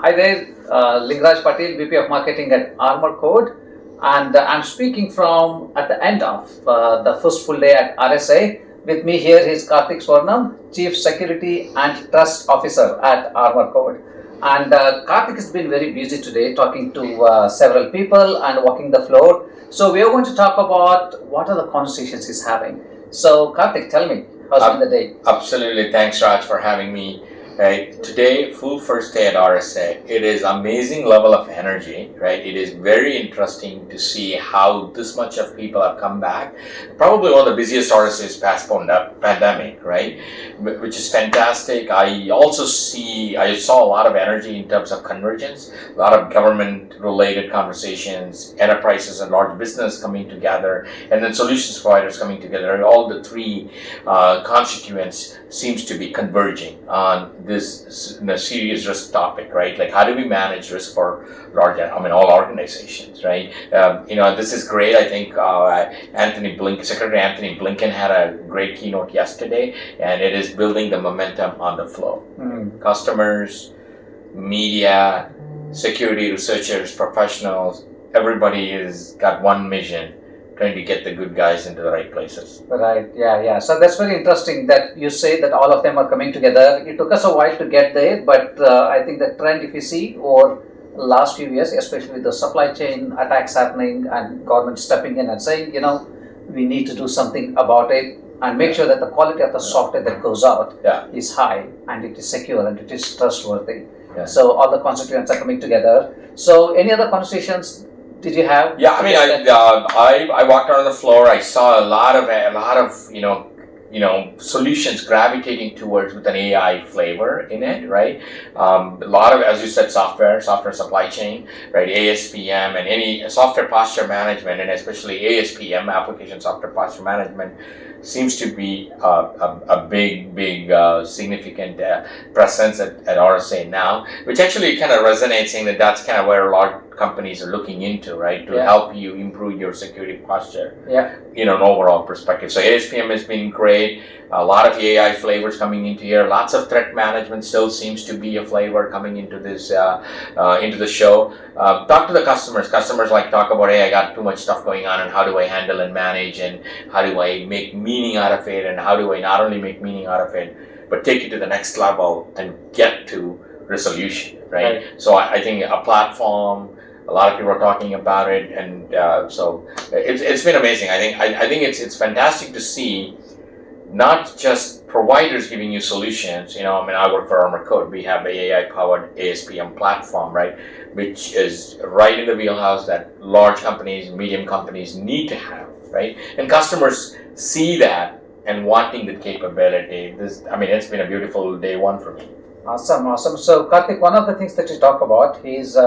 Hi there, 𝗪𝗵𝗁 Patel, VP of Marketing at ArmorCode, and I'm speaking from at the end of the first full day at RSA. With me here is Karthik Swarnam, Chief Security and Trust Officer at ArmorCode. And Karthik has been very busy today talking to several people and walking the floor. So we are going to talk about what are the conversations he's having. So Karthik, tell me, how's been the day? Absolutely, thanks Raj for having me. Today, full first day at RSA. It is amazing level of energy, right? It is very interesting to see how this much of people have come back. Probably one of the busiest RSAs past pandemic, right? Which is fantastic. I saw a lot of energy in terms of convergence, a lot of government-related conversations, enterprises and large business coming together, and then solutions providers coming together. All the three constituents seems to be converging on this serious risk topic, right? Like, how do we manage risk for all organizations, right? This is great. I think Secretary Anthony Blinken had a great keynote yesterday, and it is building the momentum on the flow. Customers, media, security researchers, professionals, everybody has got one mission, trying to get the good guys into the right places. Right, yeah. So that's very interesting that you say that all of them are coming together. It took us a while to get there, but I think the trend, if you see over the last few years, especially with the supply chain attacks happening and government stepping in and saying, we need to do something about it and make sure that the quality of the software that goes out is high and it is secure and it is trustworthy. Yeah. So all the constituents are coming together. So any other conversations did you have? Yeah, I walked out on the floor. I saw a lot of solutions gravitating towards with an AI flavor in it, right? A lot of, as you said, software supply chain, right? ASPM and any software posture management, and especially ASPM, application software posture management, seems to be a big significant presence at RSA now, which actually kind of resonates, saying that that's kind of where a lot of companies are looking into, right, to help you improve your security posture in an overall perspective. So ASPM has been great. A lot of AI flavors coming into here. Lots of threat management still seems to be a flavor coming into this into the show. Talk to the customers. Customers talk about, hey, I got too much stuff going on, and how do I handle and manage, and how do I make meaning out of it, and how do I not only make meaning out of it, but take it to the next level and get to resolution, right? So I think a platform. A lot of people are talking about it, and so it's been amazing. I think it's fantastic to see not just providers giving you solutions. I work for ArmorCode. We have the AI-powered ASPM platform, right, which is right in the wheelhouse that large companies, medium companies need to have, right? And customers see that and wanting the capability. It's been a beautiful day one for me. Awesome. So Karthik, one of the things that you talk about is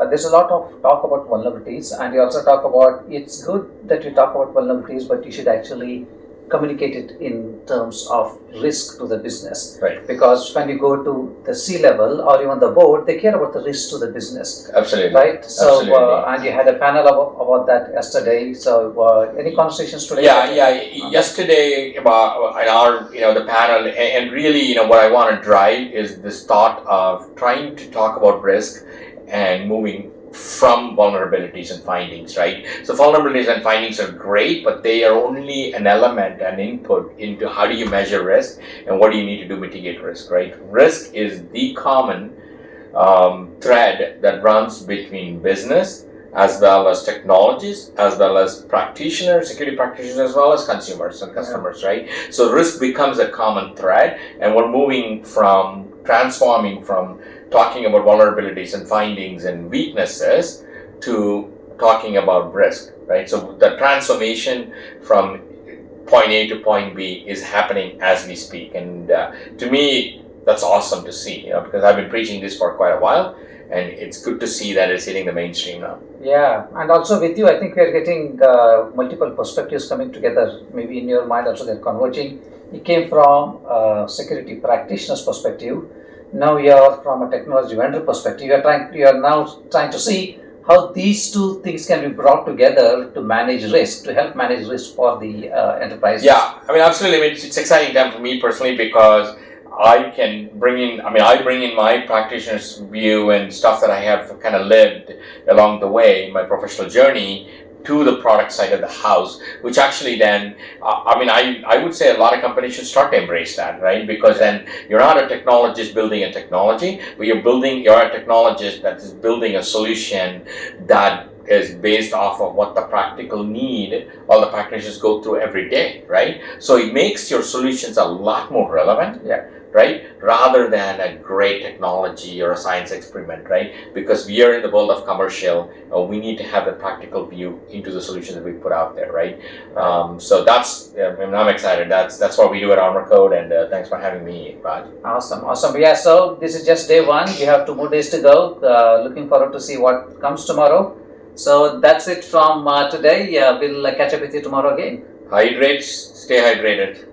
there's a lot of talk about vulnerabilities, and you also talk about it's good that you talk about vulnerabilities, but you should actually communicate it in terms of risk to the business. Right. Because when you go to the C-level or even the board, they care about the risk to the business. Absolutely. Right. So Absolutely. And you had a panel about that yesterday. So any conversations today? Yeah. Yesterday about the panel, and really what I want to drive is this thought of trying to talk about risk and moving from vulnerabilities and findings, right? So vulnerabilities and findings are great, but they are only an element, an input into how do you measure risk and what do you need to do to mitigate risk, right? Risk is the common thread that runs between business as well as technologies, as well as practitioners, security practitioners, as well as consumers and customers, right? So risk becomes a common thread, and we're transforming from talking about vulnerabilities and findings and weaknesses to talking about risk, right? So the transformation from point A to point B is happening as we speak, and to me, that's awesome to see, because I've been preaching this for quite a while, and it's good to see that it's hitting the mainstream now. Yeah, and also with you, I think we are getting multiple perspectives coming together. Maybe in your mind also they're converging. You came from a security practitioner's perspective. Now you are from a technology vendor perspective. You are now trying to see how these two things can be brought together to manage risk, to help manage risk for the enterprise. Yeah, absolutely. It's exciting time for me personally, because I can bring in, I bring in my practitioner's view and stuff that I have kind of lived along the way in my professional journey to the product side of the house, which actually then, I would say a lot of companies should start to embrace that, right? Because then you're not a technologist building a technology, but you're a technologist that is building a solution that is based off of what the practical need all the practitioners go through every day, right? So it makes your solutions a lot more relevant. Yeah. Right? Rather than a great technology or a science experiment, right? Because we are in the world of commercial, we need to have a practical view into the solutions that we put out there, right? So that's, I'm excited. That's what we do at ArmorCode, and thanks for having me, Raj. Awesome. Yeah, so this is just day one. We have 2 more days to go. Looking forward to see what comes tomorrow. So that's it from today. We'll catch up with you tomorrow again. Hydrate, stay hydrated.